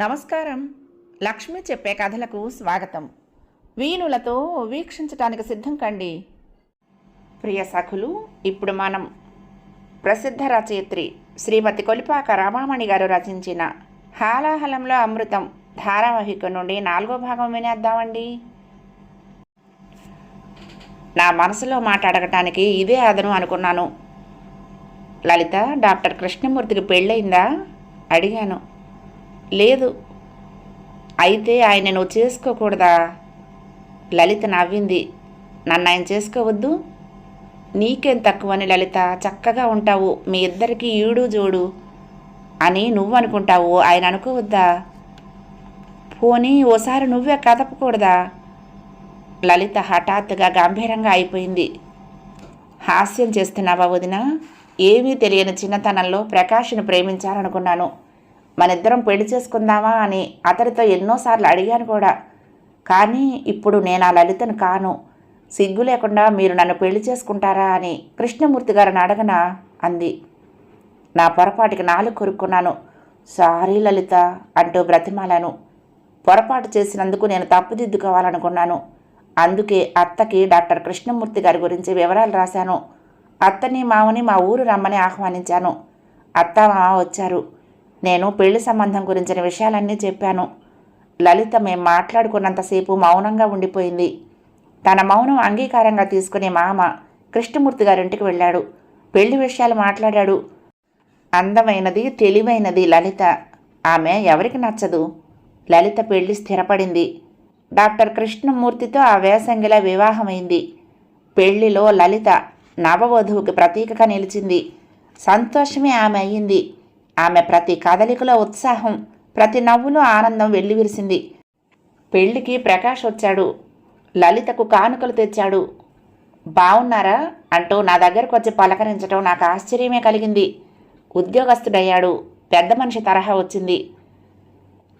నమస్కారం. లక్ష్మి చెప్పే కథలకు స్వాగతం. వీణులతో వీక్షించటానికి సిద్ధం కండి. ప్రియ సఖులు, ఇప్పుడు మనం ప్రసిద్ధ రచయిత్రి శ్రీమతి కొలిపాక రమామణి గారు రచించిన హాలాహలంలో అమృతం ధారావాహిక నుండి 4వ భాగం వినేద్దామండి. నా మనసులో మాట అడగటానికి ఇదే అదను అనుకున్నాను. లలిత, డాక్టర్ కృష్ణమూర్తికి పెళ్ళయిందా అడిగాను. లేదు. అయితే ఆయన నువ్వు చేసుకోకూడదా? లలిత నవ్వింది. నన్ను ఆయన చేసుకోవద్దు? నీకేం తక్కువని లలిత, చక్కగా ఉంటావు, మీ ఇద్దరికి ఈడు జోడు అని నువ్వు అనుకుంటావు, ఆయన అనుకోవద్దా? పోనీ ఓసారి నువ్వే కదపకూడదా? లలిత హఠాత్తుగా గంభీరంగా అయిపోయింది. హాస్యం చేస్తున్నావా వదిన? ఏమీ తెలియని చిన్నతనంలో ప్రకాష్ను ప్రేమించాలనుకున్నాను. మనిద్దరం పెళ్లి చేసుకుందామా అని అతడితో ఎన్నోసార్లు అడిగాను కూడా. కానీ ఇప్పుడు నేను ఆ లలితను కాను. సిగ్గు లేకుండా మీరు నన్ను పెళ్లి చేసుకుంటారా అని కృష్ణమూర్తి గారిని అడగనా అంది. నా పొరపాటుకి నాలుగు కొరుక్కున్నాను. సారీ లలిత అంటూ బ్రతిమాలాను. పొరపాటు చేసినందుకు నేను తప్పుదిద్దుకోవాలనుకున్నాను. అందుకే అత్తకి డాక్టర్ కృష్ణమూర్తి గారి గురించి వివరాలు రాశాను. అత్తని మామని మా ఊరు రమ్మని ఆహ్వానించాను. అత్త మామ వచ్చారు. నేను పెళ్లి సంబంధం గురించిన విషయాలన్నీ చెప్పాను. లలిత మేం మాట్లాడుకున్నంతసేపు మౌనంగా ఉండిపోయింది. తన మౌనం అంగీకారంగా తీసుకునే మామ కృష్ణమూర్తి గారింటికి వెళ్ళాడు. పెళ్లి విషయాలు మాట్లాడాడు. అందమైనది, తెలివైనది లలిత. ఆమె ఎవరికి నచ్చదు? లలిత పెళ్లి స్థిరపడింది. డాక్టర్ కృష్ణమూర్తితో ఆ వేసంగిలా వివాహమైంది. పెళ్లిలో లలిత నవవధువుకి ప్రతీకగా నిలిచింది. సంతోషమే ఆమె అయ్యింది. ఆమె ప్రతి కదలికలో ఉత్సాహం, ప్రతి నవ్వులో ఆనందం వెల్లివిరిసింది. పెళ్లికి ప్రకాష్ వచ్చాడు. లలితకు కానుకలు తెచ్చాడు. బావున్నారా అంటూ నా దగ్గరకు వచ్చి పలకరించడం నాకు ఆశ్చర్యమే కలిగింది. ఉద్యోగస్తుడయ్యాడు. పెద్ద మనిషి తరహా వచ్చింది.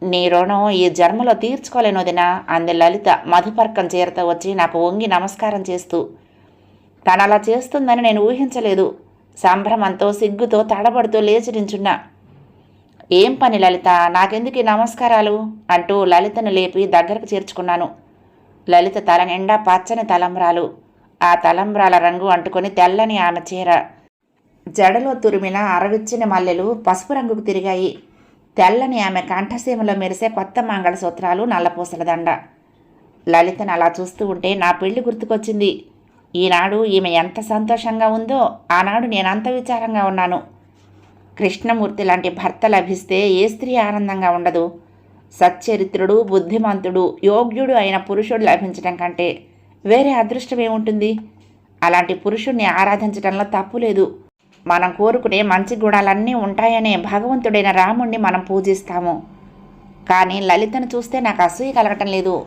నీ రుణం ఈ జన్మలో తీర్చుకోలేనొదినా అంది లలిత మధుపర్కం చీరతో వచ్చి నాకు వంగి నమస్కారం చేస్తూ. తనలా చేస్తుందని నేను ఊహించలేదు. సంభ్రమంతో సిగ్గుతో తడబడుతూ లేచి నించున్నా. ఏం పని లలిత, నాకెందుకు ఈ నమస్కారాలు అంటూ లలితను లేపి దగ్గరకు చేర్చుకున్నాను. లలిత తల నిండా పచ్చని తలంబ్రాలు. ఆ తలంబ్రాల రంగు అంటుకొని తెల్లని ఆమె చీర. జడలో తురిమిన అరవిచ్చిన మల్లెలు పసుపు రంగుకు తిరిగాయి. తెల్లని ఆమె కంఠసీమలో మెరిసే కొత్త మంగళసూత్రాలు, నల్లపూసల దండ. లలితను అలా చూస్తూ ఉంటే నా పెళ్లి గుర్తుకొచ్చింది. ఈనాడు ఈమె ఎంత సంతోషంగా ఉందో ఆనాడు నేనంత విచారంగా ఉన్నాను. కృష్ణమూర్తి లాంటి భర్త లభిస్తే ఏ స్త్రీ ఆనందంగా ఉండదు? సచ్చరిత్రుడు, బుద్ధిమంతుడు, యోగ్యుడు అయిన పురుషుడు లభించడం కంటే వేరే అదృష్టం ఏముంటుంది? అలాంటి పురుషుణ్ణి ఆరాధించడంలో తప్పు లేదు. మనం కోరుకునే మంచి గుణాలన్నీ ఉంటాయనే భగవంతుడైన రాముణ్ణి మనం పూజిస్తాము. కానీ లలితను చూస్తే నాకు అసూయ కలగటం లేదు.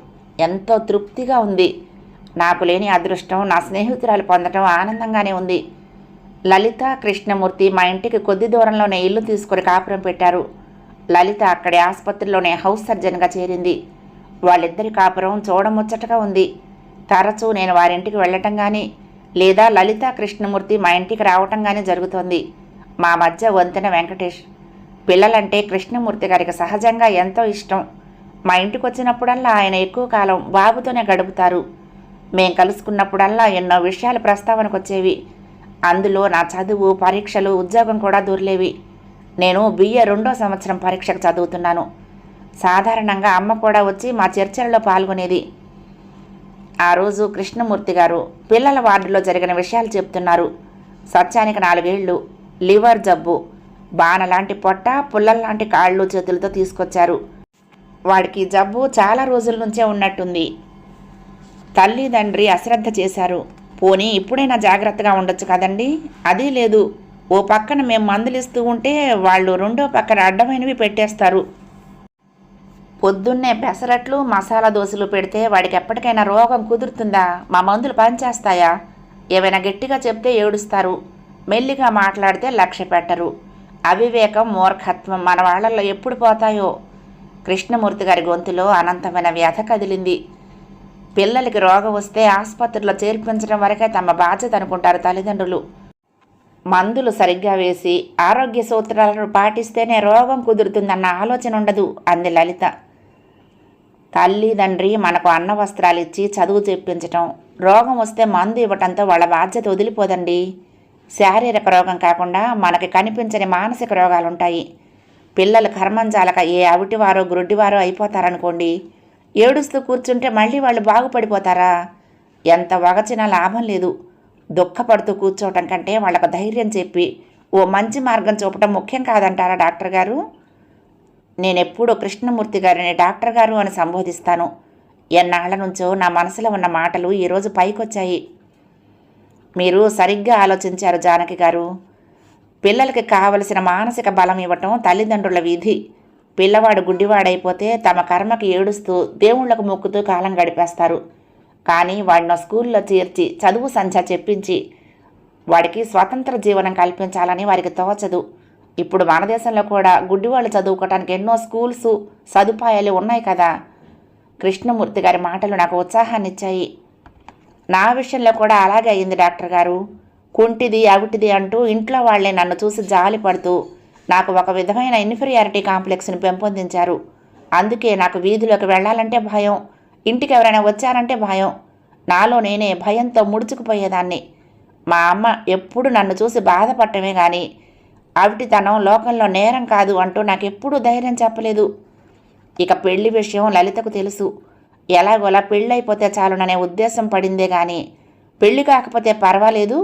ఎంతో తృప్తిగా ఉంది. నాకు లేని అదృష్టం నా స్నేహితురాలు పొందటం ఆనందంగానే ఉంది. లలిత, కృష్ణమూర్తి మా ఇంటికి కొద్ది దూరంలోనే ఇల్లు తీసుకుని కాపురం పెట్టారు. లలిత అక్కడి ఆసుపత్రిలోనే హౌస్ సర్జన్గా చేరింది. వాళ్ళిద్దరి కాపురం చూడముచ్చటగా ఉంది. తరచూ నేను వారింటికి వెళ్ళటం కానీ లేదా లలిత, కృష్ణమూర్తి మా ఇంటికి రావటం కానీ జరుగుతోంది. మా మధ్య వంతెన వెంకటేష్. పిల్లలంటే కృష్ణమూర్తి గారికి సహజంగా ఎంతో ఇష్టం. మా ఇంటికి వచ్చినప్పుడల్లా ఆయన ఎక్కువ కాలం బాబుతోనే గడుపుతారు. మేం కలుసుకున్నప్పుడల్లా ఎన్నో విషయాలు ప్రస్తావనకు వచ్చేవి. అందులో నా చదువు, పరీక్షలు, ఉద్యోగం కూడా దూరలేవి. నేను BA 2వ సంవత్సరం పరీక్షకు చదువుతున్నాను. సాధారణంగా అమ్మ కూడా వచ్చి మా చర్చలలో పాల్గొనేది. ఆ రోజు కృష్ణమూర్తి గారు పిల్లల వార్డులో జరిగిన విషయాలు చెప్తున్నారు. సత్యానికి 4 ఏళ్ళు, లివర్ జబ్బు, బాణలాంటి పొట్ట, పుల్లల్లాంటి కాళ్ళు చేతులతో తీసుకొచ్చారు. వాడికి జబ్బు చాలా రోజుల నుంచే ఉన్నట్టుంది. తల్లిదండ్రి అశ్రద్ధ చేశారు. పోనీ ఇప్పుడైనా జాగ్రత్తగా ఉండొచ్చు కదండి. అదీ లేదు. ఓ పక్కన మేము మందులిస్తూ ఉంటే వాళ్ళు రెండో పక్కన అడ్డమైనవి పెట్టేస్తారు. పొద్దున్నే పెసరట్లు, మసాలా దోశలు పెడితే వాడికి ఎప్పటికైనా రోగం కుదురుతుందా? మా మందులు పనిచేస్తాయా? ఏవైనా గట్టిగా చెప్తే ఏడుస్తారు. మెల్లిగా మాట్లాడితే లక్ష్య పెట్టరు. అవివేకం, మూర్ఖత్వం మన వాళ్లలో ఎప్పుడు పోతాయో. కృష్ణమూర్తి గారి గొంతులో అనంతమైన వ్యధ కదిలింది. పిల్లలకి రోగం వస్తే ఆసుపత్రిలో చేర్పించడం వరకే తమ బాధ్యత అనుకుంటారు తల్లిదండ్రులు. మందులు సరిగ్గా వేసి ఆరోగ్య సూత్రాలను పాటిస్తేనే రోగం కుదురుతుందన్న ఆలోచన ఉండదు అంది లలిత. తల్లిదండ్రి మనకు అన్న వస్త్రాలు ఇచ్చి చదువు చెప్పించటం, రోగం వస్తే మందు ఇవ్వటంతో వాళ్ళ బాధ్యత వదిలిపోదండి. శారీరక రోగం కాకుండా మనకి కనిపించని మానసిక రోగాలుంటాయి. పిల్లలు కర్మంజాలక ఏ అవిటివారో గ్రుడ్డివారో అయిపోతారనుకోండి, ఏడుస్తూ కూర్చుంటే మళ్ళీ వాళ్ళు బాగుపడిపోతారా? ఎంత వగచినా లాభం లేదు. దుఃఖపడుతూ కూర్చోవటం కంటే వాళ్ళకు ధైర్యం చెప్పి ఓ మంచి మార్గం చూపటం ముఖ్యం కాదంటారా డాక్టర్ గారు? నేనెప్పుడూ కృష్ణమూర్తి గారిని డాక్టర్ గారు అని సంబోధిస్తాను. ఎన్నాళ్ల నుంచో నా మనసులో ఉన్న మాటలు ఈరోజు పైకొచ్చాయి. మీరు సరిగ్గా ఆలోచించారు జానకి గారు. పిల్లలకి కావలసిన మానసిక బలం ఇవ్వటం తల్లిదండ్రుల విధి. పిల్లవాడు గుడ్డివాడైపోతే తమ కర్మకి ఏడుస్తూ దేవుళ్లకు మొక్కుతూ కాలం గడిపేస్తారు. కానీ వాడిని స్కూల్లో చేర్చి చదువు సంధ్య చెప్పించి వాడికి స్వతంత్ర జీవనం కల్పించాలని వారికి తోచదు. ఇప్పుడు మన దేశంలో కూడా గుడ్డివాళ్ళు చదువుకోవటానికి ఎన్నో స్కూల్స్ సదుపాయాలు ఉన్నాయి కదా. కృష్ణమూర్తి గారి మాటలు నాకు ఉత్సాహాన్ని ఇచ్చాయి. నా విషయంలో కూడా అలాగే అయింది డాక్టర్ గారు. కుంటిది అవిటిది అంటూ ఇంట్లో వాళ్లే నన్ను చూసి జాలి పడుతూ నాకు ఒక విధమైన ఇన్ఫీరియారిటీ కాంప్లెక్స్ని పెంపొందించారు. అందుకే నాకు వీధిలోకి వెళ్ళాలంటే భయం, ఇంటికి ఎవరైనా వచ్చారంటే భయం. నాలో నేనే భయంతో ముడుచుకుపోయేదాన్ని. మా అమ్మ ఎప్పుడు నన్ను చూసి బాధపడటమే కానీ అవిటితనం లోకంలో నేరం కాదు అంటూ నాకెప్పుడూ ధైర్యం చెప్పలేదు. ఇక పెళ్లి విషయం లలితకు తెలుసు. ఎలాగోలా పెళ్ళైపోతే చాలుననే ఉద్దేశం పడిందే కానీ పెళ్లి కాకపోతే పర్వాలేదు,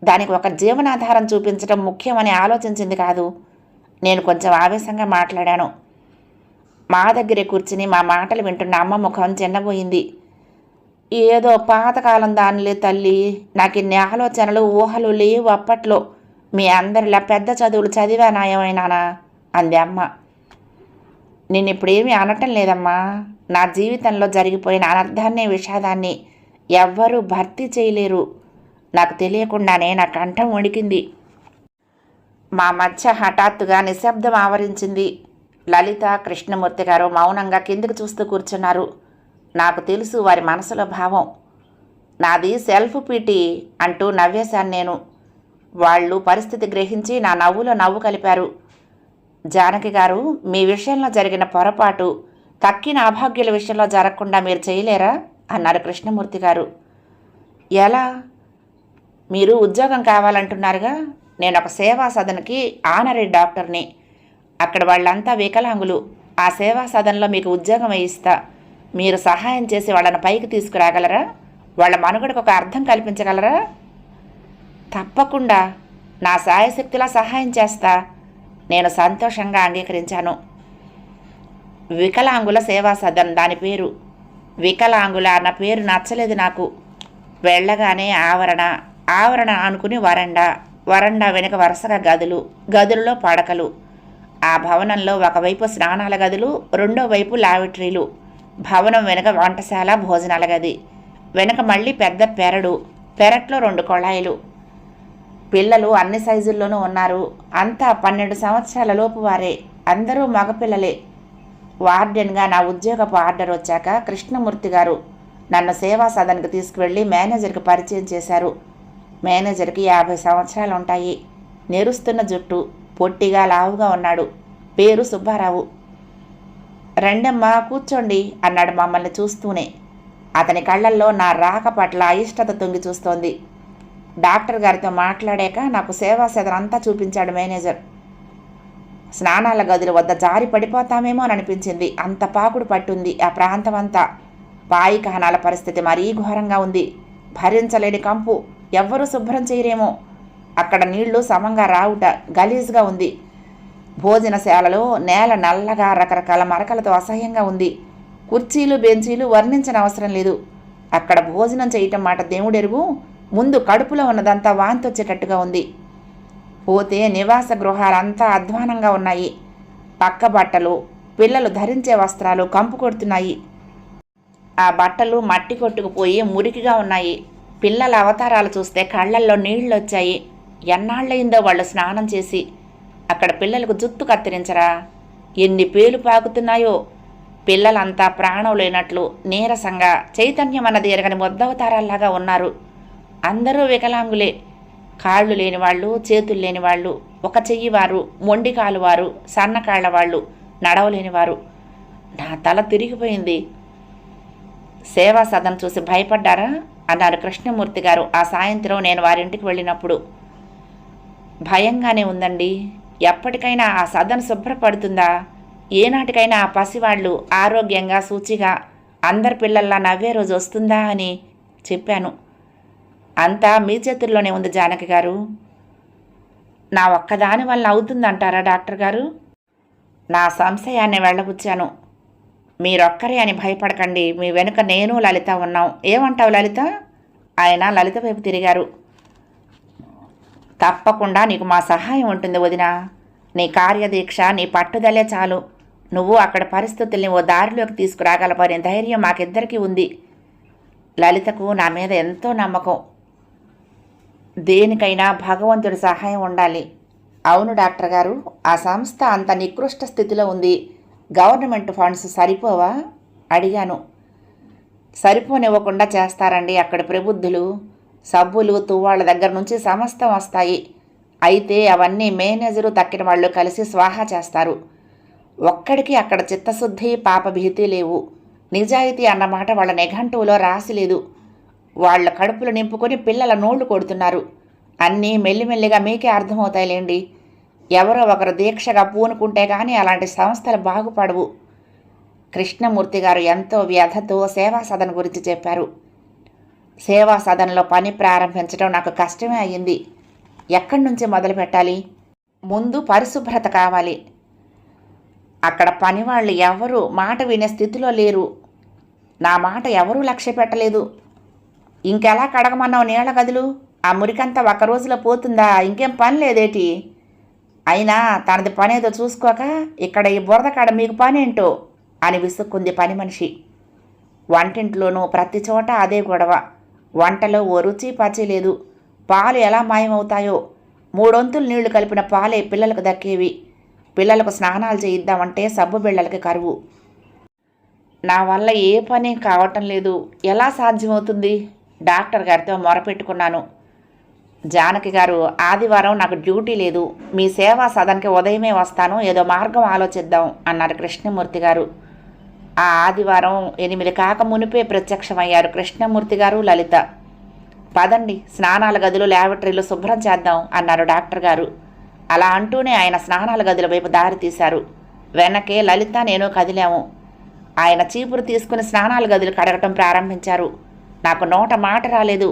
దానికి ఒక జీవనాధారం చూపించడం ముఖ్యమని ఆలోచించింది కాదు. నేను కొంచెం ఆవేశంగా మాట్లాడాను. మా దగ్గరే కూర్చుని మా మాటలు వింటున్న అమ్మ ముఖం చిన్నబోయింది. ఏదో పాతకాలం దానిలే తల్లి, నాకు ఇన్ని ఆలోచనలు ఊహలు లేవు అప్పట్లో. మీ అందరిలా పెద్ద చదువులు చదివానాయమైనానా అంది అమ్మ. నేనిప్పుడేమీ అనటం లేదమ్మా. నా జీవితంలో జరిగిపోయిన అనర్థాన్ని విషాదాన్ని ఎవ్వరూ భర్తీ చేయలేరు. నాకు తెలియకుండానే నా కంఠం వణికింది. మా మధ్య హఠాత్తుగా నిశ్శబ్దం ఆవరించింది. లలిత, కృష్ణమూర్తి గారు మౌనంగా కిందికి చూస్తూ కూర్చున్నారు. నాకు తెలుసు వారి మనసులో భావం. నాది సెల్ఫ్ పీటీ అంటూ నవ్వేశాను నేను. వాళ్ళు పరిస్థితి గ్రహించి నా నవ్వులో నవ్వు కలిపారు. జానకి గారు, మీ విషయంలో జరిగిన పొరపాటు తక్కిన అభాగ్యుల విషయంలో జరగకుండా మీరు చేయలేరా అన్నారు కృష్ణమూర్తి గారు. ఎలా? మీరు ఉద్యోగం కావాలంటున్నారుగా. నేను ఒక సేవా సదన్కి ఆనరీ డాక్టర్ని. అక్కడ వాళ్ళంతా వికలాంగులు. ఆ సేవా సదన్లో మీకు ఉద్యోగం వేయిస్తా. మీరు సహాయం చేసి వాళ్ళని పైకి తీసుకురాగలరా? వాళ్ళ మనుగడకు ఒక అర్థం కల్పించగలరా? తప్పకుండా, నా సాయశక్తిలా సహాయం చేస్తా. నేను సంతోషంగా అంగీకరించాను. వికలాంగుల సేవా సదన్ దాని పేరు. వికలాంగుల అన్న పేరు నచ్చలేదు నాకు. వెళ్ళగానే ఆవరణ అనుకుని వరండా వెనుక వరుసగా గదులు, గదులలో పడకలు. ఆ భవనంలో ఒకవైపు స్నానాల గదులు, రెండో వైపు లావిటరీలు. భవనం వెనుక వంటశాల, భోజనాల గది. వెనుక మళ్ళీ పెద్ద పెరట్లో 2 కొళాయిలు. పిల్లలు అన్ని సైజుల్లోనూ ఉన్నారు. అంతా 12 సంవత్సరాల లోపు వారే. అందరూ మగపిల్లలే. వార్డెన్గా నా ఉద్యోగపు ఆర్డర్ వచ్చాక కృష్ణమూర్తి గారు నన్ను సేవా సదన్కి తీసుకువెళ్ళి మేనేజర్కి పరిచయం చేశారు. మేనేజర్కి 50 సంవత్సరాలు ఉంటాయి. నెరుస్తున్న జుట్టు, పొట్టిగా లావుగా ఉన్నాడు. పేరు సుబ్బారావు. రెండమ్మా కూర్చోండి అన్నాడు మమ్మల్ని చూస్తూనే. అతని కళ్ళల్లో నా రాక పట్ల అయిష్టత తొంగి చూస్తోంది. డాక్టర్ గారితో మాట్లాడాక నాకు సేవా సదన్ అంతా చూపించాడు మేనేజర్. స్నానాల గదుల వద్ద జారి పడిపోతామేమో అని అనిపించింది. అంత పాకుడు పట్టుంది ఆ ప్రాంతం అంతా. పాయికహనాల పరిస్థితి మరీ ఘోరంగా ఉంది. భరించలేని కంపు. ఎవ్వరూ శుభ్రం చేయరేమో. అక్కడ నీళ్లు సమంగా రావుట. గలీజ్గా ఉంది. భోజనశాలలో నేల నల్లగా రకరకాల మరకలతో అసహ్యంగా ఉంది. కుర్చీలు, బెంచీలు వర్ణించనవసరం లేదు. అక్కడ భోజనం చేయటం మాట దేవుడెరుగు. ముందు కడుపులో ఉన్నదంతా వాంతొచ్చేటట్టుగా ఉంది. పోతే నివాస గృహాలంతా అధ్వానంగా ఉన్నాయి. పక్క బట్టలు, పిల్లలు ధరించే వస్త్రాలు కంపు కొడుతున్నాయి. ఆ బట్టలు మట్టి కొట్టుకుపోయి మురికిగా ఉన్నాయి. పిల్లల అవతారాలు చూస్తే కళ్ళల్లో నీళ్ళొచ్చాయి. ఎన్నాళ్ళయిందో వాళ్ళు స్నానం చేసి. అక్కడ పిల్లలకు జుత్తు కత్తిరించరా? ఎన్ని పేలు పాకుతున్నాయో. పిల్లలంతా ప్రాణం లేనట్లు నీరసంగా, చైతన్యం అన్నది ఎరగని ముద్దవతారాల్లాగా ఉన్నారు. అందరూ వికలాంగులే. కాళ్ళు లేనివాళ్ళు, చేతులు లేనివాళ్ళు, ఒక చెయ్యి వారు, మొండి కాలు వారు, సన్నకాళ్ల వాళ్ళు, నడవలేనివారు. నా తల తిరిగిపోయింది. సేవా సదనం చూసి భయపడ్డారా అన్నారు కృష్ణమూర్తి గారు ఆ సాయంత్రం నేను వారింటికి వెళ్ళినప్పుడు. భయంగానే ఉందండి. ఎప్పటికైనా ఆ సదన్ శుభ్రపడుతుందా? ఏనాటికైనా ఆ పసివాళ్ళు ఆరోగ్యంగా శుచిగా అందరి పిల్లల్లా నవ్వే రోజు వస్తుందా అని చెప్పాను. అంతా మీ చేతుల్లోనే ఉంది జానకి గారు. నా ఒక్కదాని వల్ల అవుతుందంటారా డాక్టర్ గారు? నా సంశయాన్ని వెళ్ళబుచ్చాను. మీరొక్కరే అని భయపడకండి, మీ వెనుక నేను లలిత ఉన్నాం. ఏమంటావు లలిత? ఆయన లలిత వైపు తిరిగారు. తప్పకుండా నీకు మా సహాయం ఉంటుంది వదినా. నీ కార్యదీక్ష, నీ పట్టుదలే చాలు. నువ్వు అక్కడ పరిస్థితుల్ని ఓ దారిలోకి తీసుకురాగలపనే ధైర్యం మాకిద్దరికీ ఉంది. లలితకు నా మీద ఎంతో నమ్మకం. దేనికైనా భగవంతుడి సహాయం ఉండాలి. అవును డాక్టర్ గారు, ఆ సంస్థ అంత నికృష్ట స్థితిలో ఉంది. గవర్నమెంట్ ఫండ్స్ సరిపోవా అడిగాను. సరిపోనివ్వకుండా చేస్తారండి అక్కడి ప్రబుద్ధులు. సబ్బులు, తువ్వాళ్ళ దగ్గర నుంచి సమస్తం వస్తాయి. అయితే అవన్నీ మేనేజరు తక్కిన వాళ్ళు కలిసి స్వాహా చేస్తారు. ఒక్కడికి అక్కడ చిత్తశుద్ధి, పాపభీతి లేవు. నిజాయితీ అన్నమాట వాళ్ళ నిఘంటువులో రాసిలేదు. వాళ్ళ కడుపులు నింపుకొని పిల్లల నోళ్లు కొడుతున్నారు. అన్నీ మెల్లిమెల్లిగా మీకే అర్థమవుతాయిలేండి. ఎవరో ఒకరు దీక్షగా పూనుకుంటే కానీ అలాంటి సంస్థలు బాగుపడవు. కృష్ణమూర్తి గారు ఎంతో వ్యధతో సేవా సదన్ గురించి చెప్పారు. సేవా సదన్లో పని ప్రారంభించడం నాకు కష్టమే అయ్యింది. ఎక్కడి నుంచి మొదలు పెట్టాలి? ముందు పరిశుభ్రత కావాలి. అక్కడ పనివాళ్ళు ఎవరూ మాట వినే స్థితిలో లేరు. నా మాట ఎవరూ లక్ష్య పెట్టలేదు. ఇంకెలా కడగమన్నావు నీళ్ల గదులు? ఆ మురికంతా ఒక రోజులో పోతుందా? ఇంకేం పని లేదేటి? అయినా తనది పనేదో చూసుకోక ఇక్కడ ఈ బురద కాడ మీకు పనేంటో అని విసుక్కుంది పని మనిషి. వంటింట్లోనూ ప్రతి చోట అదే గొడవ. వంటలో ఓ రుచి పచి లేదు. పాలు ఎలా మాయమవుతాయో. 3 వంతులు నీళ్లు కలిపిన పాలే పిల్లలకు దక్కేవి. పిల్లలకు స్నానాలు చేయిద్దామంటే సబ్బు బిళ్ళలకి కరువు. నా వల్ల ఏ పని కావటం లేదు. ఎలా సాధ్యమవుతుంది? డాక్టర్ గారితో మొరపెట్టుకున్నాను. జానకి గారు, ఆదివారం నాకు డ్యూటీ లేదు. మీ సేవా సదన్కి ఉదయమే వస్తాను. ఏదో మార్గం ఆలోచిద్దాం అన్నారు కృష్ణమూర్తి గారు. ఆ ఆదివారం 8 కాక మునిపే ప్రత్యక్షమయ్యారు కృష్ణమూర్తి గారు, లలిత. పదండి, స్నానాల గదులు, ల్యాబరేటరీలు శుభ్రం చేద్దాం అన్నారు డాక్టర్ గారు. అలా అంటూనే ఆయన స్నానాల గదుల వైపు దారి తీశారు. వెనకే లలిత, నేను కదిలాము. ఆయన చీపురు తీసుకుని స్నానాల గదులు కడగటం ప్రారంభించారు. నాకు నోట మాట రాలేదు.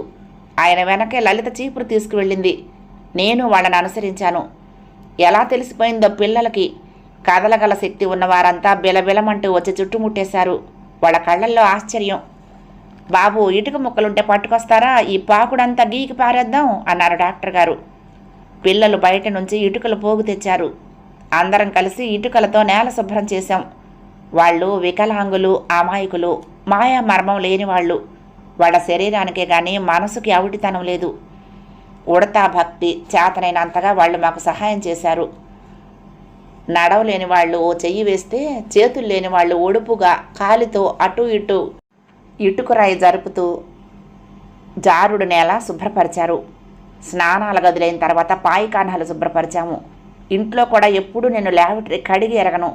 ఆయన వెనకే లలిత చీపురు తీసుకువెళ్ళింది. నేను వాళ్ళని అనుసరించాను. ఎలా తెలిసిపోయిందో పిల్లలకి. కదలగల శక్తి ఉన్నవారంతా బిలబిలమంటూ వచ్చి చుట్టుముట్టేశారు. వాళ్ళ కళ్ళల్లో ఆశ్చర్యం. బాబు, ఇటుక ముక్కలుంటే పట్టుకొస్తారా? ఈ పాకుడంతా గీకి పారేద్దాం అన్నారు డాక్టర్ గారు. పిల్లలు బయట నుంచి ఇటుకలు పోగు తెచ్చారు. అందరం కలిసి ఇటుకలతో నేల శుభ్రం చేశాం. వాళ్ళు వికలాంగులు, అమాయకులు, మాయా మర్మం లేనివాళ్ళు. వాళ్ళ శరీరానికే కానీ మనసుకి అవిటితనం లేదు. ఉడతా భక్తి, చేతనైనంతగా వాళ్ళు మాకు సహాయం చేశారు. నడవలేని వాళ్ళు ఓ చెయ్యి వేస్తే, చేతులు లేని వాళ్ళు ఒడుపుగా కాలితో అటు ఇటు ఇటుకురాయి జరుపుతూ జారుడు నేల శుభ్రపరిచారు. స్నానాల గదులైన తర్వాత పాయికానాలు శుభ్రపరిచాము. ఇంట్లో కూడా ఎప్పుడూ నేను ల్యాబరేటరీ కడిగి ఎరగను.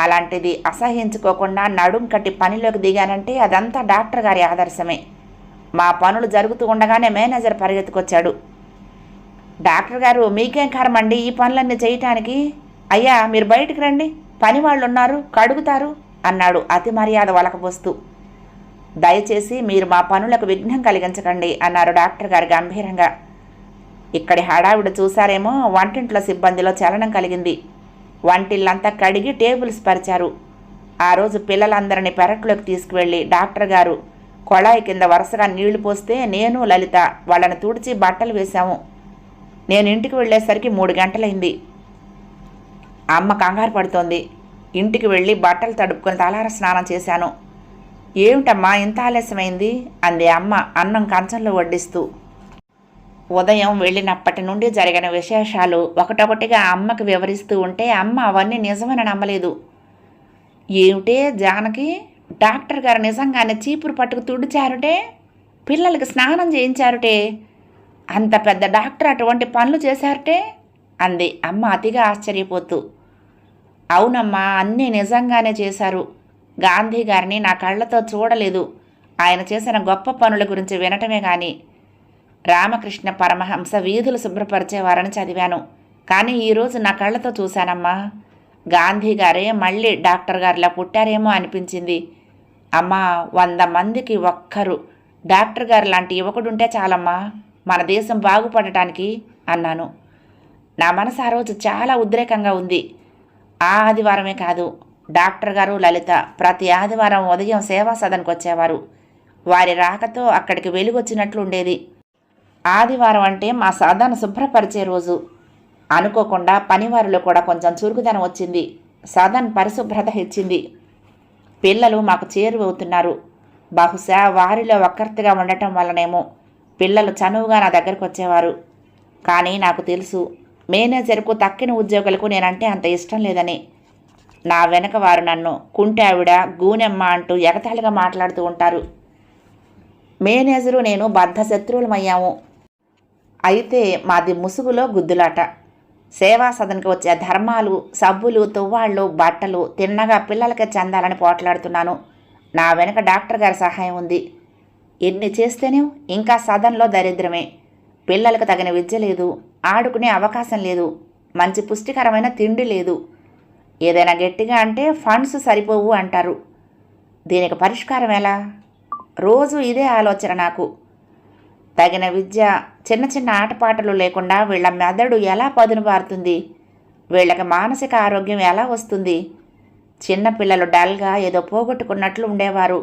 అలాంటిది అసహించుకోకుండా నడుం కట్టి పనిలోకి దిగానంటే అదంతా డాక్టర్ గారి ఆదర్శమే. మా పనులు జరుగుతూ ఉండగానే మేనేజర్ పరిగెత్తుకొచ్చాడు. డాక్టర్ గారు, మీకేం కర్మండి ఈ పనులన్నీ చేయటానికి? అయ్యా, మీరు బయటికి రండి, పని వాళ్ళు ఉన్నారు, కడుగుతారు అన్నాడు అతి మర్యాద వలకపోస్తూ. దయచేసి మీరు మా పనులకు విఘ్నం కలిగించకండి అన్నారు డాక్టర్ గారు గంభీరంగా. ఇక్కడి హడావిడ చూశారేమో, వంటింట్లో సిబ్బందిలో చలనం కలిగింది. వంటిల్లంతా కడిగి టేబుల్స్ పరిచారు. ఆ రోజు పిల్లలందరినీ పెరట్లోకి తీసుకువెళ్ళి డాక్టర్ గారు కొళాయి కింద వరుసగా నీళ్లు పోస్తే నేను, లలిత వాళ్ళని తుడిచి బట్టలు వేశాము. నేను ఇంటికి వెళ్ళేసరికి 3 గంటలైంది. అమ్మ కంగారు పడుతోంది. ఇంటికి వెళ్ళి బట్టలు తడుపుకొని తలార స్నానం చేశాను. ఏమిటమ్మా ఇంత ఆలస్యమైంది అంది అమ్మ అన్నం కంచంలో వడ్డిస్తూ. ఉదయం వెళ్ళినప్పటి నుండి జరిగిన విశేషాలు ఒకటొకటిగా అమ్మకి వివరిస్తూ ఉంటే అమ్మ అవన్నీ నిజమని నమ్మలేదు. ఏమిటే జానకి, డాక్టర్ గారు నిజంగానే చీపురు పట్టుకు తుడిచారుటే, పిల్లలకి స్నానం చేయించారుటే, అంత పెద్ద డాక్టర్ అటువంటి పనులు చేశారటే అంది అమ్మ అతిగా ఆశ్చర్యపోతూ. అవునమ్మా, అన్నీ నిజంగానే చేశారు. గాంధీ గారిని నా కళ్ళతో చూడలేదు, ఆయన చేసిన గొప్ప పనుల గురించి వినటమే కానీ. రామకృష్ణ పరమహంస వీధులు శుభ్రపరిచేవారని చదివాను, కానీ ఈరోజు నా కళ్ళతో చూశానమ్మా. గాంధీ గారే మళ్ళీ డాక్టర్ గారిలా పుట్టారేమో అనిపించింది. అమ్మా, 100 మందికి ఒక్కరు డాక్టర్ గారు లాంటి యువకుడుంటే చాలమ్మా మన దేశం బాగుపడటానికి అన్నాను. నా మనసు ఆ రోజు చాలా ఉద్రేకంగా ఉంది. ఆ ఆదివారమే కాదు, డాక్టర్ గారు లలిత ప్రతి ఆదివారం ఉదయం సేవా సదన్కి వచ్చేవారు. వారి రాకతో అక్కడికి వెలుగొచ్చినట్లు ఉండేది. ఆదివారం అంటే మా సదన్ శుభ్రపరిచే రోజు. అనుకోకుండా పనివారిలో కూడా కొంచెం చురుకుదనం వచ్చింది. సదన్ పరిశుభ్రత హెచ్చింది. పిల్లలు మాకు చేరువవుతున్నారు. బహుశా వారిలో ఒక్కర్తిగా ఉండటం వల్లనేమో పిల్లలు చనువుగా నా దగ్గరకు వచ్చేవారు. కానీ నాకు తెలుసు, మేనేజర్కు తక్కిన ఉద్యోగులకు నేనంటే అంత ఇష్టం లేదని. నా వెనక వారు నన్ను కుంటావిడ, గూనెమ్మ అంటూ ఎగతాళిగా మాట్లాడుతూ ఉంటారు. మేనేజరు నేను బద్ధ శత్రువులమయ్యాము. అయితే మాది ముసుగులో గుద్దులాట. సేవా సదన్కి వచ్చే ధర్మాలు, సబ్బులు, తువ్వాళ్ళు, బట్టలు తిన్నగా పిల్లలకే చెందాలని పోట్లాడుతున్నాను. నా వెనక డాక్టర్ గారి సహాయం ఉంది. ఎన్ని చేస్తేనే ఇంకా సదన్లో దరిద్రమే. పిల్లలకు తగిన విద్య లేదు, ఆడుకునే అవకాశం లేదు, మంచి పుష్టికరమైన తిండి లేదు. ఏదైనా గట్టిగా అంటే ఫండ్స్ సరిపోవు అంటారు. దీనికి పరిష్కారం ఎలా? రోజు ఇదే ఆలోచన నాకు. తగిన విద్య, చిన్న చిన్న ఆటపాటలు లేకుండా వీళ్ళ మెదడు ఎలా పదును పారుతుంది? వీళ్ళకి మానసిక ఆరోగ్యం ఎలా వస్తుంది? చిన్నపిల్లలు డల్గా ఏదో పోగొట్టుకున్నట్లు ఉండేవారు.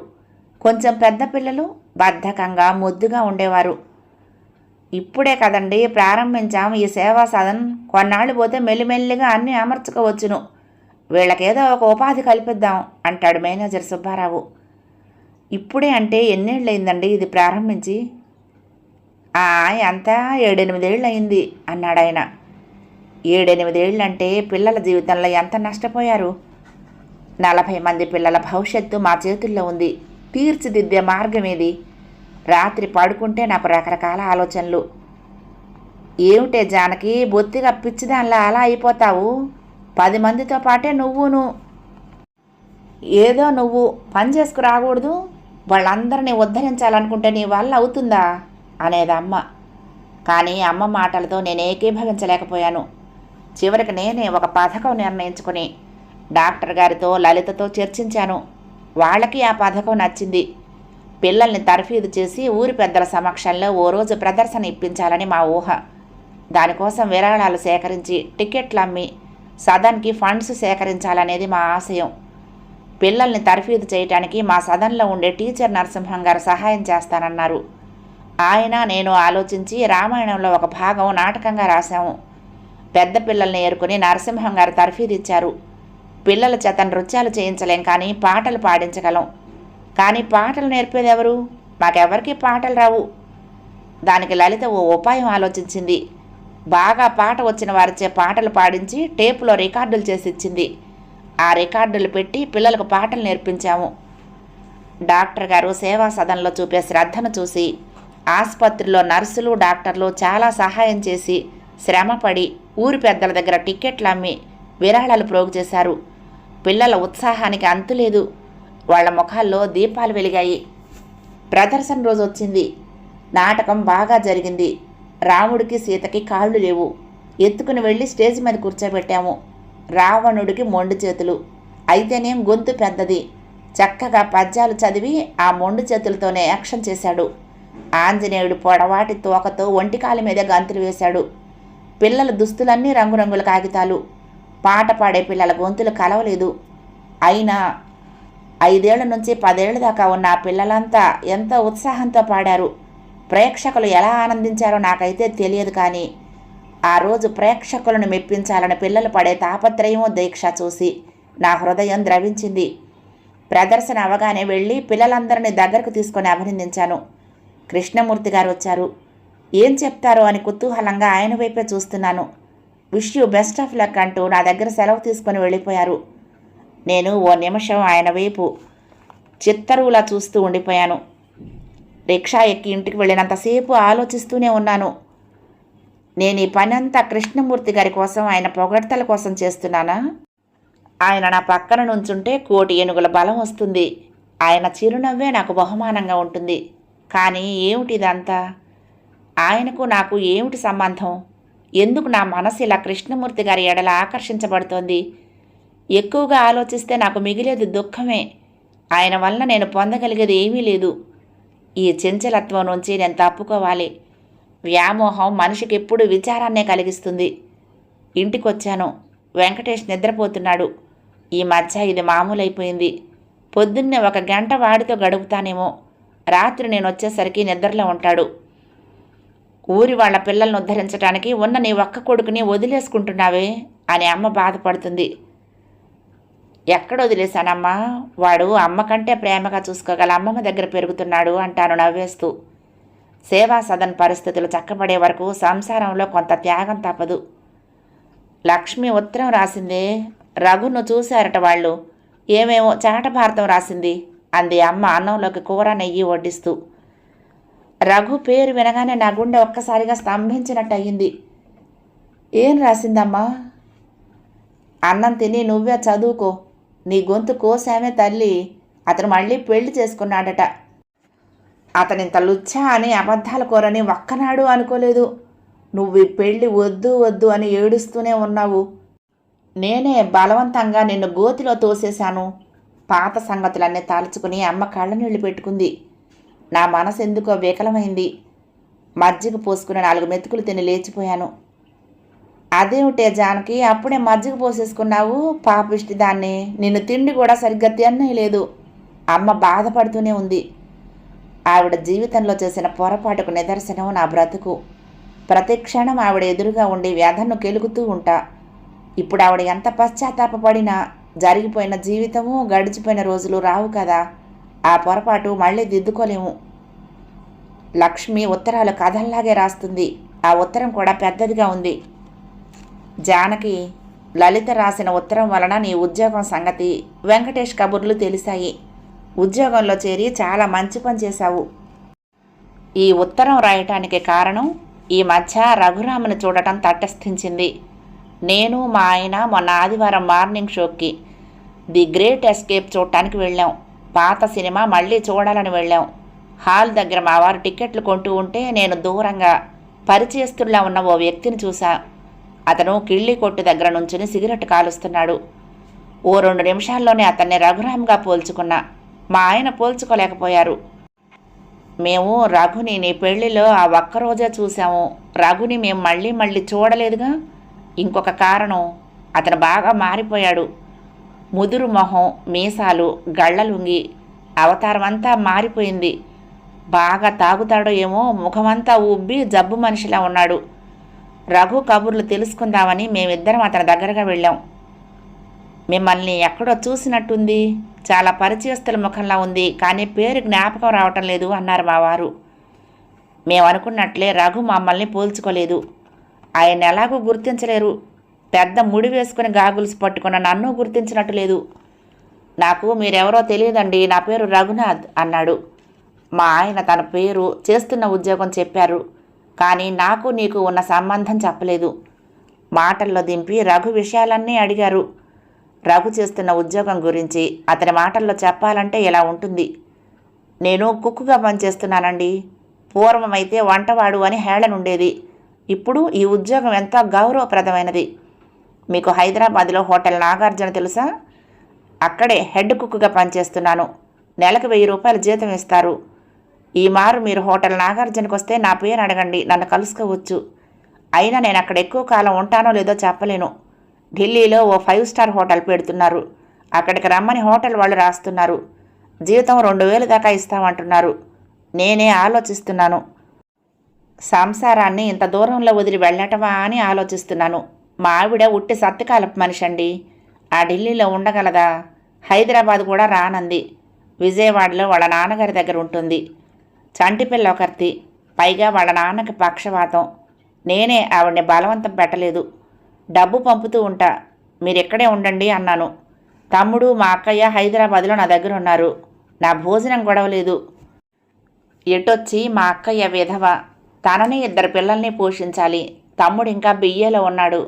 కొంచెం పెద్ద పిల్లలు బద్ధకంగా ముద్దుగా ఉండేవారు. ఇప్పుడే కదండి ప్రారంభించాం ఈ సేవా సదన్. కొన్నాళ్ళు పోతే మెల్లిమెల్లిగా అన్నీ అమర్చుకోవచ్చును. వీళ్ళకేదో ఒక ఉపాధి కల్పిద్దాం అంటాడు మేనేజర్ సుబ్బారావు. ఇప్పుడే అంటే ఎన్నేళ్ళయిందండి ఇది ప్రారంభించి? అంతా 7-8 ఏళ్ళు అయింది అన్నాడాయన. 7-8 ఏళ్ళంటే పిల్లల జీవితంలో ఎంత నష్టపోయారు. 40 మంది పిల్లల భవిష్యత్తు మా చేతుల్లో ఉంది. తీర్చిదిద్దే మార్గం ఏది? రాత్రి పడుకుంటే నాకు రకరకాల ఆలోచనలు. ఏమిటే జానకి, బొత్తిగా పిచ్చిదానిలా అలా అయిపోతావు? 10 మందితో పాటే నువ్వును. ఏదో నువ్వు పని చేసుకు రాకూడదు? వాళ్ళందరినీ ఉద్ధరించాలనుకుంటే నీ వల్ల అవుతుందా అనేదమ్మ. కానీ అమ్మ మాటలతో నేను ఏకీభవించలేకపోయాను. చివరికి నేనే ఒక పథకం నిర్ణయించుకుని డాక్టర్ గారితో, లలితతో చర్చించాను. వాళ్ళకి ఆ పథకం నచ్చింది. పిల్లల్ని తర్ఫీదు చేసి ఊరి పెద్దల సమక్షంలో ఓ రోజు ప్రదర్శన ఇప్పించాలని మా ఊహ. దానికోసం విరాళాలు సేకరించి టికెట్లు అమ్మి సదన్కి ఫండ్స్ సేకరించాలనేది మా ఆశయం. పిల్లల్ని తర్ఫీదు చేయటానికి మా సదన్లో ఉండే టీచర్ నరసింహం గారు సహాయం చేస్తానన్నారు. ఆయన నేను ఆలోచించి రామాయణంలో ఒక భాగం నాటకంగా రాశాము. పెద్ద పిల్లల్ని ఏరుకుని నరసింహం గారు తర్ఫీదు ఇచ్చారు. పిల్లల చేత నృత్యాలు చేయించలేం, కానీ పాటలు పాడించగలం. కానీ పాటలు నేర్పేది ఎవరు? మాకెవరికి పాటలు రావు. దానికి లలిత ఓ ఉపాయం ఆలోచించింది. బాగా పాట వచ్చిన వారిచే పాటలు పాడించి టేపులో రికార్డులు చేసి ఇచ్చింది. ఆ రికార్డులు పెట్టి పిల్లలకు పాటలు నేర్పించాము. డాక్టర్ గారు సేవా సదన్లో చూపే శ్రద్ధను చూసి ఆసుపత్రిలో నర్సులు, డాక్టర్లు చాలా సహాయం చేసి శ్రమపడి ఊరి పెద్దల దగ్గర టిక్కెట్లు అమ్మి విరాళాలు ప్రోగు చేశారు. పిల్లల ఉత్సాహానికి అంతులేదు. వాళ్ల ముఖాల్లో దీపాలు వెలిగాయి. ప్రదర్శన రోజు వచ్చింది. నాటకం బాగా జరిగింది. రాముడికి సీతకి కాళ్ళు లేవు. ఎత్తుకుని వెళ్ళి స్టేజ్ మీద కూర్చోబెట్టాము. రావణుడికి మొండు చేతులు, అయితేనేం గొంతు పెద్దది. చక్కగా పద్యాలు చదివి ఆ మొండు చేతులతోనే యాక్షన్ చేశాడు. ఆంజనేయుడు పొడవాటి తోకతో ఒంటికాలి మీద గంతులు వేశాడు. పిల్లల దుస్తులన్నీ రంగురంగుల కాగితాలు. పాట పాడే పిల్లల గొంతులు కలవలేదు. అయినా 5 ఏళ్ల నుంచి 10 ఏళ్ల దాకా ఉన్న ఆ పిల్లలంతా ఎంతో ఉత్సాహంతో పాడారు. ప్రేక్షకులు ఎలా ఆనందించారో నాకైతే తెలియదు, కానీ ఆ రోజు ప్రేక్షకులను మెప్పించాలని పిల్లలు పడే తాపత్రయమో దీక్ష చూసి నా హృదయం ద్రవించింది. ప్రదర్శన అవగానే వెళ్ళి పిల్లలందరినీ దగ్గరకు తీసుకొని అభినందించాను. కృష్ణమూర్తి గారు వచ్చారు. ఏం చెప్తారో అని కుతూహలంగా ఆయన వైపే చూస్తున్నాను. Wish you best of luck అంటూ నా దగ్గర సెలవు తీసుకొని వెళ్ళిపోయారు. నేను ఓ నిమిషం ఆయన వైపు చిత్తరువులా చూస్తూ ఉండిపోయాను. రిక్షా ఎక్కి ఇంటికి వెళ్ళినంతసేపు ఆలోచిస్తూనే ఉన్నాను. నేను ఈ పని అంతా కృష్ణమూర్తి గారి కోసం, ఆయన పొగడ్తల కోసం చేస్తున్నానా? ఆయన నా పక్కన నుంచుంటే 1,000,000 ఏనుగుల బలం వస్తుంది. ఆయన చిరునవ్వే నాకు బహుమానంగా ఉంటుంది. కానీ ఏమిటిదంతా? ఆయనకు నాకు ఏమిటి సంబంధం? ఎందుకు నా మనసు ఇలా కృష్ణమూర్తి గారి ఎడల ఆకర్షించబడుతోంది? ఎక్కువగా ఆలోచిస్తే నాకు మిగిలేది దుఃఖమే. ఆయన వల్ల నేను పొందగలిగేది ఏమీ లేదు. ఈ చంచలత్వం నుంచి నేను తప్పుకోవాలి. వ్యామోహం మనిషికి ఎప్పుడు విచారాన్నే కలిగిస్తుంది. ఇంటికొచ్చాను. వెంకటేష్ నిద్రపోతున్నాడు. ఈ మధ్య ఇది మామూలైపోయింది. పొద్దున్నే 1 గంట వాడితో గడుపుతానేమో. రాత్రి నేను వచ్చేసరికి నిద్రలో ఉంటాడు. ఊరి వాళ్ళ పిల్లల్ని ఉద్ధరించడానికి ఉన్న నీ ఒక్క కొడుకుని వదిలేసుకుంటున్నావే అని అమ్మ బాధపడుతుంది. ఎక్కడ వదిలేశానమ్మా? వాడు అమ్మ కంటే ప్రేమగా చూసుకోగల అమ్మమ్మ దగ్గర పెరుగుతున్నాడు అంటాను నవ్వేస్తూ. సేవా సదన్ పరిస్థితులు చక్కబడే వరకు సంసారంలో కొంత త్యాగం తప్పదు. లక్ష్మి ఉత్తరం రాసిందే. రఘును చూశారట వాళ్ళు. ఏమేమో చాటభారతం రాసింది అంది అమ్మ అన్నంలోకి కూర నెయ్యి వడ్డిస్తూ. రఘు పేరు వినగానే నా గుండె ఒక్కసారిగా స్తంభించినట్టు అయ్యింది. ఏం రాసిందమ్మా? అన్నం తిని నువ్వే చదువుకో. నీ గొంతు కోసామే తల్లి. అతను మళ్ళీ పెళ్లి చేసుకున్నాడట. అతనింత లుచ్చా అని అబద్ధాల కోరని ఒక్కనాడు అనుకోలేదు. నువ్వు ఈ పెళ్ళి వద్దు వద్దు అని ఏడుస్తూనే ఉన్నావు. నేనే బలవంతంగా నిన్ను గోతిలో తోసేశాను. పాత సంగతులన్నీ తలుచుకుని అమ్మ కళ్ళనీళ్లు పెట్టుకుంది. నా మనసు ఎందుకో వికలమైంది. మజ్జిగ పోసుకుని 4 మెతుకులు తిని లేచిపోయాను. అదేమిటే జానకి, అప్పుడే మజ్జిగ పోసేసుకున్నావు? పాపిష్టి దాన్ని, నిన్ను తిండి కూడా సరిగ్గా తినలేదు. అమ్మ బాధపడుతూనే ఉంది. ఆవిడ జీవితంలో చేసిన పొరపాటుకు నిదర్శనం నా బ్రతుకు. ప్రతి క్షణం ఆవిడ ఎదురుగా ఉండి వ్యధను కెలుగుతూ ఉంటా. ఇప్పుడు ఆవిడ ఎంత పశ్చాత్తాపడినా జరిగిపోయిన జీవితము, గడిచిపోయిన రోజులు రావు కదా. ఆ పొరపాటు మళ్ళీ దిద్దుకోలేము. లక్ష్మి ఉత్తరాలు కథల్లాగే రాస్తుంది. ఆ ఉత్తరం కూడా పెద్దదిగా ఉంది. జానకి, లలిత రాసిన ఉత్తరం వలన నీ ఉద్యోగం సంగతి, వెంకటేష్ కబుర్లు తెలిసాయి. ఉద్యోగంలో చేరి చాలా మంచి పని చేశావు. ఈ ఉత్తరం రాయటానికి కారణం ఈ మధ్య రఘురాముని చూడటం తటస్థించింది. నేను మా ఆయన మొన్న ఆదివారం మార్నింగ్ షోకి ది గ్రేట్ ఎస్కేప్ చూడటానికి వెళ్ళాం. పాత సినిమా మళ్ళీ చూడాలని వెళ్ళాం. హాల్ దగ్గర మా వారు టికెట్లు కొంటూ ఉంటే నేను దూరంగా పరిచయస్తుల్లా ఉన్న ఓ వ్యక్తిని చూసా. అతను కిళ్ళి కొట్టు దగ్గర నుంచుని సిగరెట్ కాలుస్తున్నాడు. ఓ 2 నిమిషాల్లోనే అతన్ని రఘురామ్గా పోల్చుకున్నా. మా ఆయన పోల్చుకోలేకపోయారు. మేము రఘుని నీ పెళ్లిలో ఆ ఒక్కరోజే చూసాము. రఘుని మేము మళ్ళీ మళ్ళీ చూడలేదుగా. ఇంకొక కారణం, అతను బాగా మారిపోయాడు. ముదురు మొహం, మీసాలు, గళ్ళలుంగి, అవతారం అంతా మారిపోయింది. బాగా తాగుతాడో ఏమో, ముఖమంతా ఉబ్బి జబ్బు మనిషిలా ఉన్నాడు. రఘు కబుర్లు తెలుసుకుందామని మేమిద్దరం అతని దగ్గరగా వెళ్ళాం. మిమ్మల్ని ఎక్కడో చూసినట్టుంది. చాలా పరిచయస్తుల ముఖంలా ఉంది, కానీ పేరు జ్ఞాపకం రావటం లేదు అన్నారు మా వారు. మేము అనుకున్నట్లే రఘు మమ్మల్ని పోల్చుకోలేదు. ఆయన ఎలాగూ గుర్తించలేరు. పెద్ద ముడి వేసుకుని గాగుల్స్ పట్టుకున్న నన్ను గుర్తించినట్టు లేదు. నాకు మీరెవరో తెలియదండి, నా పేరు రఘునాథ్ అన్నాడు. మా ఆయన తన పేరు, చేస్తున్న ఉద్యోగం చెప్పారు. కానీ నాకు నీకు ఉన్న సంబంధం చెప్పలేదు. మాటల్లో దింపి రఘు విషయాలన్నీ అడిగారు. రఘు చేస్తున్న ఉద్యోగం గురించి అతని మాటల్లో చెప్పాలంటే ఇలా ఉంటుంది. నేను కుక్కుగా పనిచేస్తున్నానండి. పూర్వమైతే వంటవాడు అని హేళనుండేది. ఇప్పుడు ఈ ఉద్యోగం ఎంతో గౌరవప్రదమైనది. మీకు హైదరాబాద్లో హోటల్ నాగార్జున తెలుసా? అక్కడే హెడ్ కుక్గా పనిచేస్తున్నాను. నెలకు 1000 రూపాయలు జీతం ఇస్తారు. ఈ మారు మీరు హోటల్ నాగార్జునకు వస్తే నా పేరు అడగండి, నన్ను కలుసుకోవచ్చు. అయినా నేను అక్కడ ఎక్కువ కాలం ఉంటానో లేదో చెప్పలేను. ఢిల్లీలో ఓ 5 స్టార్ హోటల్ పెడుతున్నారు. అక్కడికి రమ్మని హోటల్ వాళ్ళు రాస్తున్నారు. జీతం 2000 దాకా ఇస్తామంటున్నారు. నేనే ఆలోచిస్తున్నాను. సంసారాన్ని ఇంత దూరంలో వదిలి వెళ్ళటమా అని ఆలోచిస్తున్నాను. మా ఆవిడ ఉట్టి సత్తుకాలపు మనిషి అండి. ఆ ఢిల్లీలో ఉండగలదా? హైదరాబాద్ కూడా రానంది. విజయవాడలో వాళ్ళ నాన్నగారి దగ్గర ఉంటుంది. చంటిపిల్ల ఒకర్తి. పైగా వాళ్ళ నాన్నకి పక్షవాతం. నేనే ఆవిడ్ని బలవంతం పెట్టలేదు. డబ్బు పంపుతూ ఉంటా. మీరెక్కడే ఉండండి అన్నాను. తమ్ముడు, మా అక్కయ్య హైదరాబాద్లో నా దగ్గర ఉన్నారు. నా భోజనం గొడవలేదు. ఎటొచ్చి మా అక్కయ్య విధవ. తనని 2 పిల్లల్ని పోషించాలి. తమ్ముడు ఇంకా బిఏలో ఉన్నాడు.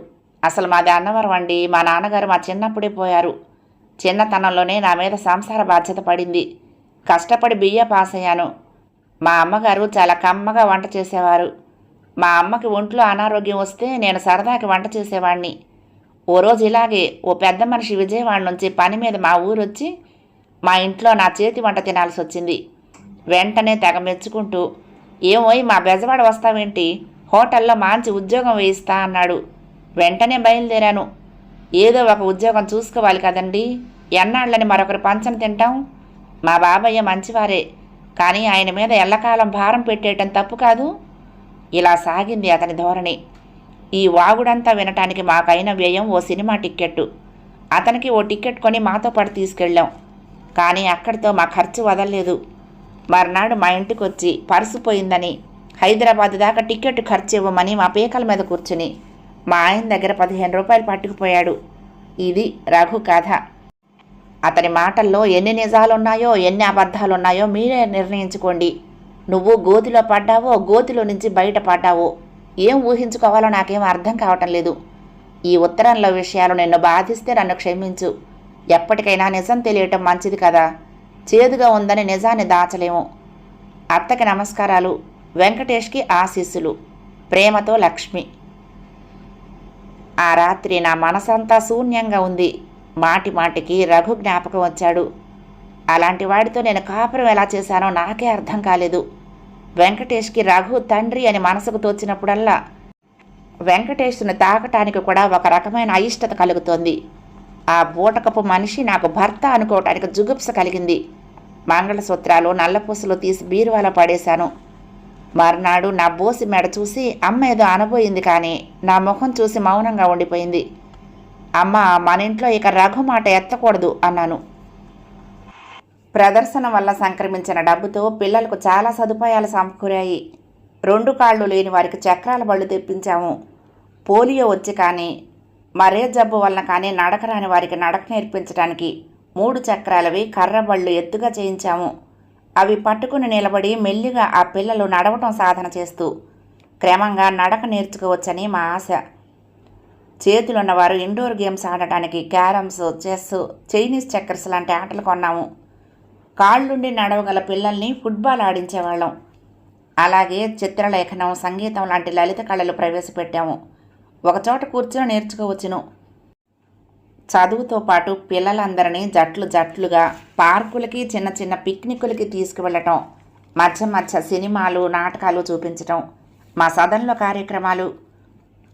అసలు మాది అన్నవరం అండి. మా నాన్నగారు మా చిన్నప్పుడే పోయారు. చిన్నతనంలోనే నా మీద సంసార బాధ్యత పడింది. కష్టపడి బిఏ పాస్ అయ్యాను. మా అమ్మగారు చాలా కమ్మగా వంట చేసేవారు. మా అమ్మకి ఒంట్లో అనారోగ్యం వస్తే నేను సరదాకి వంట చేసేవాడిని. ఓ రోజు ఇలాగే ఓ పెద్ద మనిషి విజయవాడ నుంచి పని మీద మా ఊరొచ్చి మా ఇంట్లో నా చేతి వంట తినాల్సి వచ్చింది. వెంటనే తెగ మెచ్చుకుంటూ, ఏమోయ్ మా బెజవాడ వస్తావేంటి, హోటల్లో మంచి ఉద్యోగం వేయిస్తా అన్నాడు. వెంటనే బయలుదేరాను. ఏదో ఒక ఉద్యోగం చూసుకోవాలి కదండి, ఎన్నాళ్ళని మరొకరి పంచన తింటాం. మా బాబయ్య మంచివారే, కానీ ఆయన మీద ఎల్లకాలం భారం పెట్టేయటం తప్పు కాదు. ఇలా సాగింది అతని ధోరణి. ఈ వాగుడంతా వినటానికి మాకైన వ్యయం ఓ సినిమా టిక్కెట్టు. అతనికి ఓ టిక్కెట్ కొని మాతో పాటు తీసుకెళ్ళాం. కానీ అక్కడితో మా ఖర్చు వదలలేదు. మర్నాడు మా ఇంటికి వచ్చి పర్సు పోయిందని హైదరాబాద్ దాకా టిక్కెట్ ఖర్చు ఇవ్వమని మా పీకల మీద కూర్చుని మా ఆయన దగ్గర 15 రూపాయలు పట్టుకుపోయాడు. ఇది రఘు కథ. అతని మాటల్లో ఎన్ని నిజాలున్నాయో ఎన్ని అబద్ధాలున్నాయో మీరే నిర్ణయించుకోండి. నువ్వు గోతిలో పడ్డావో, గోతిలో నుంచి బయట పడ్డావో, ఏం ఊహించుకోవాలో నాకేం అర్థం కావటం లేదు. ఈ ఉత్తరంలో విషయాలు నిన్ను బాధిస్తే నన్ను క్షమించు. ఎప్పటికైనా నిజం తెలియటం మంచిది కదా. చేదుగా ఉందని నిజాన్ని దాచలేము. అత్తకి నమస్కారాలు. వెంకటేష్కి ఆశీస్సులు. ప్రేమతో లక్ష్మి. ఆ రాత్రి నా మనసంతా శూన్యంగా ఉంది. మాటి మాటికి రఘు జ్ఞాపకం వచ్చాడు. అలాంటి వాడితో నేను కాపురం ఎలా చేశానో నాకే అర్థం కాలేదు. వెంకటేష్కి రఘు తండ్రి అని మనసుకు తోచినప్పుడల్లా వెంకటేష్ను తాకటానికి కూడా ఒక రకమైన అయిష్టత కలుగుతోంది. ఆ బూటకపు మనిషి నాకు భర్త అనుకోవటానికి జుగుప్స కలిగింది. మంగళసూత్రాలు నల్లపూసలు తీసి బీరువాలో పడేశాను. మర్నాడు నా బోసి మెడ చూసి అమ్మ ఏదో అనబోయింది, కానీ నా ముఖం చూసి మౌనంగా ఉండిపోయింది. అమ్మ, మన ఇంట్లో ఇక రఘు మాట ఎత్తకూడదు అన్నాను. ప్రదర్శన వల్ల సంక్రమించిన డబ్బుతో పిల్లలకు చాలా సదుపాయాలు సమకూరాయి. 2 కాళ్ళు లేని వారికి చక్రాల బళ్ళు తెప్పించాము. పోలియో వచ్చి కానీ మరే జబ్బు వలన కానీ నడక రాని వారికి నడక నేర్పించడానికి 3 చక్రాలవి కర్రబళ్ళు ఎత్తుగా చేయించాము. అవి పట్టుకుని నిలబడి మెల్లిగా ఆ పిల్లలు నడవటం సాధన చేస్తూ క్రమంగా నడక నేర్చుకోవచ్చని మా ఆశ. చేతులున్నవారు ఇండోర్ గేమ్స్ ఆడటానికి క్యారమ్స్, చెస్, చైనీస్ చెక్కర్స్ లాంటి ఆటలు కొన్నాము. కాళ్ళుండి నడవగల పిల్లల్ని ఫుట్బాల్ ఆడించేవాళ్ళం. అలాగే చిత్రలేఖనం, సంగీతం లాంటి లలిత కళలు ప్రవేశపెట్టాము. ఒకచోట కూర్చొని నేర్చుకోవచ్చును. చదువుతో పాటు పిల్లలందరినీ జట్లుగా పార్కులకి, చిన్న చిన్న పిక్నిక్లకి తీసుకువెళ్ళటం, మధ్య మధ్య సినిమాలు, నాటకాలు చూపించటం మా సదన్లో కార్యక్రమాలు.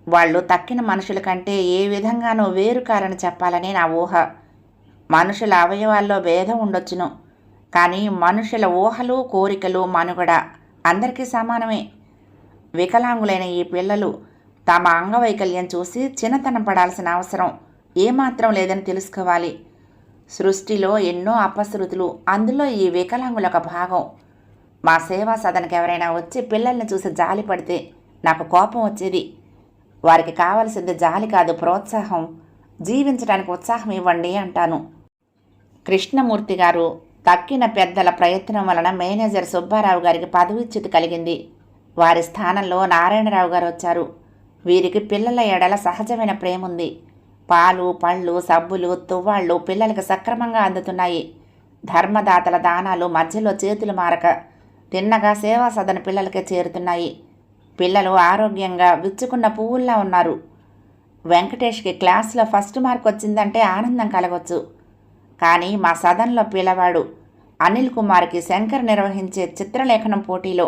వాళ్ళు తక్కిన మనుషుల కంటే ఏ విధంగానూ వేరు కారని చెప్పాలని నా ఊహ. మనుషుల అవయవాల్లో భేదం ఉండొచ్చును, కానీ మనుషుల ఊహలు, కోరికలు, మనుగడ అందరికీ సమానమే. వికలాంగులైన ఈ పిల్లలు తమ అంగవైకల్యం చూసి చిన్నతనం పడాల్సిన అవసరం ఏమాత్రం లేదని తెలుసుకోవాలి. సృష్టిలో ఎన్నో అపశృతులు, అందులో ఈ వికలాంగుల ఒక భాగం. మా సేవా సదనకి ఎవరైనా వచ్చి పిల్లల్ని చూసి జాలి పడితే నాకు కోపం వచ్చేది. వారికి కావలసింది జాలి కాదు, ప్రోత్సాహం. జీవించడానికి ఉత్సాహం ఇవ్వండి అంటాను. కృష్ణమూర్తి గారు తక్కిన పెద్దల ప్రయత్నం వలన మేనేజర్ సుబ్బారావు గారికి పదవీచ్యుతి కలిగింది. వారి స్థానంలో నారాయణరావు గారు వచ్చారు. వీరికి పిల్లల ఎడల సహజమైన ప్రేమ ఉంది. పాలు, పళ్ళు, సబ్బులు, తువ్వాళ్ళు పిల్లలకు సక్రమంగా అందుతున్నాయి. ధర్మదాతల దానాలు మధ్యలో చేతులు మారక తిన్నగా సేవా సదన పిల్లలకే చేరుతున్నాయి. పిల్లలు ఆరోగ్యంగా విచ్చుకున్న పువ్వుల్లా ఉన్నారు. వెంకటేష్కి క్లాసులో ఫస్ట్ మార్క్ వచ్చిందంటే ఆనందం కలగవచ్చు. కానీ మా సదన్లో పిల్లవాడు అనిల్ కుమార్కి శంకర్ నిర్వహించే చిత్రలేఖనం పోటీలో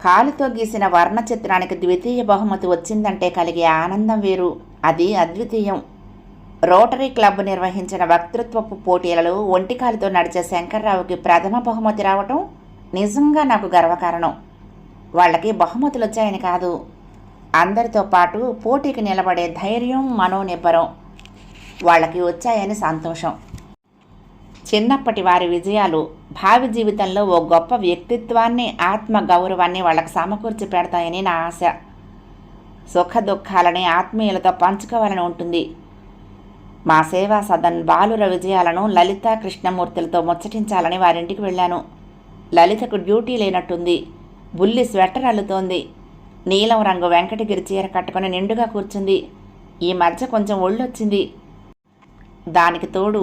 కాలుతో గీసిన వర్ణ చిత్రానికి ద్వితీయ బహుమతి వచ్చిందంటే కలిగే ఆనందం వేరు, అది అద్వితీయం. రోటరీ క్లబ్ నిర్వహించిన వక్తృత్వపు పోటీలలో ఒంటికాలుతో నడిచే శంకర్రావుకి ప్రథమ బహుమతి రావటం నిజంగా నాకు గర్వకారణం. వాళ్ళకి బహుమతులు వచ్చాయని కాదు, అందరితో పాటు పోటీకి నిలబడే ధైర్యం, మనోనిబ్బరం వాళ్ళకి వచ్చాయని సంతోషం. చిన్నప్పటి వారి విజయాలు భావి జీవితంలో ఓ గొప్ప వ్యక్తిత్వాన్ని, ఆత్మ గౌరవాన్ని వాళ్ళకి సమకూర్చి పెడతాయని నా ఆశ. సుఖ దుఃఖాలని ఆత్మీయులతో పంచుకోవాలని ఉంటుంది. మా సేవా సదన్ బాలుర విజయాలను లలిత, కృష్ణమూర్తులతో ముచ్చటించాలని వారింటికి వెళ్ళాను. లలితకు డ్యూటీ లేనట్టుంది. బుల్లి స్వెటర్ అల్లుతోంది. నీలం రంగు వెంకటగిరి చీర కట్టుకుని నిండుగా కూర్చుంది. ఈ మధ్య కొంచెం ఒళ్ళొచ్చింది. దానికి తోడు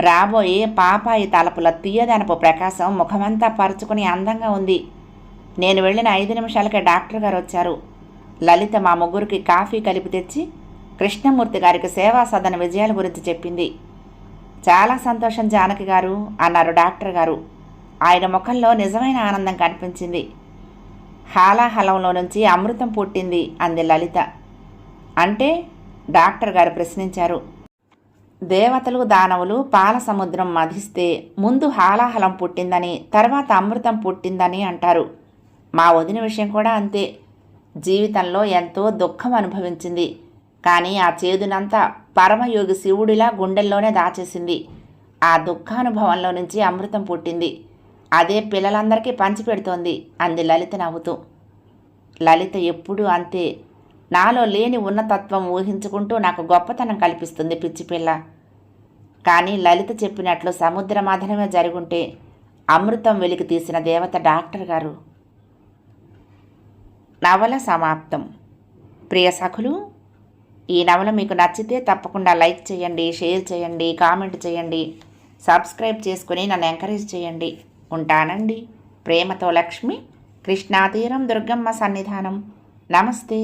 రాబోయే పాపాయి తలపుల తీయదనపు ప్రకాశం ముఖమంతా పరుచుకుని అందంగా ఉంది. నేను వెళ్ళిన 5 నిమిషాలకే డాక్టర్ గారు వచ్చారు. లలిత మా ముగ్గురికి కాఫీ కలిపి తెచ్చి కృష్ణమూర్తి గారికి సేవా సదన విజయాల గురించి చెప్పింది. చాలా సంతోషం జానకి గారు అన్నారు డాక్టర్ గారు. ఆయన ముఖంలో నిజమైన ఆనందం కనిపించింది. హాలాహలంలో నుంచి అమృతం పుట్టింది అంది లలిత. అంటే డాక్టర్ గారు ప్రశ్నించారు. దేవతలు దానవులు పాల సముద్రం మధిస్తే ముందు హాలాహలం పుట్టిందని, తర్వాత అమృతం పుట్టిందని అంటారు. మా వదిన విషయం కూడా అంతే. జీవితంలో ఎంతో దుఃఖం అనుభవించింది. కానీ ఆ చేదునంతా పరమయోగి శివుడిలా గుండెల్లోనే దాచేసింది. ఆ దుఃఖానుభవంలో నుంచి అమృతం పుట్టింది. అదే పిల్లలందరికీ పంచిపెడుతోంది అంది లలిత నవ్వుతూ. లలిత ఎప్పుడూ అంతే. నాలో లేని ఉన్నతత్వం ఊహించుకుంటూ నాకు గొప్పతనం కల్పిస్తుంది పిచ్చిపిల్ల. కానీ లలిత చెప్పినట్లు సముద్ర మథనమే జరుగుంటే అమృతం వెలికి తీసిన దేవత డాక్టర్ గారు. నవల సమాప్తం. ప్రియ సఖులు, ఈ నవల మీకు నచ్చితే తప్పకుండా లైక్ చేయండి, షేర్ చేయండి, కామెంట్ చేయండి, సబ్స్క్రైబ్ చేసుకుని నన్ను ఎంకరేజ్ చేయండి. ఉంటానండి. ప్రేమతో లక్ష్మి. కృష్ణాతీరం దుర్గమ్మ సన్నిధానం. నమస్తే.